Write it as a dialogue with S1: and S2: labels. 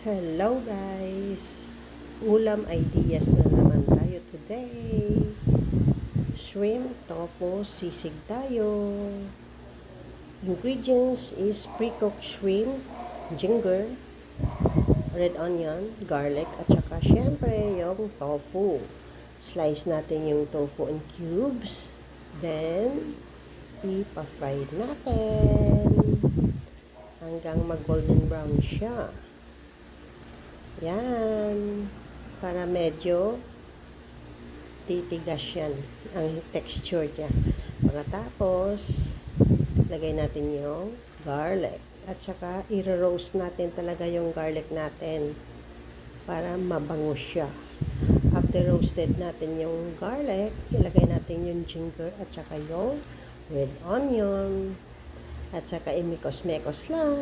S1: Hello guys! Ulam ideas na naman tayo today. Shrimp, tofu, sisig tayo. Ingredients is pre-cooked shrimp, ginger, red onion, garlic, at saka syempre yung tofu. Slice natin yung tofu in cubes. Then, ipa-fry natin hanggang mag-golden brown siya. Yan. Para medyo titigas yan ang texture niya. Pagkatapos, lagay natin yung garlic. At saka, i-roast natin talaga yung garlic natin para mabango siya. After roasted natin yung garlic, ilagay natin yung ginger at saka yung red onion. At saka, imikos-mekos lang.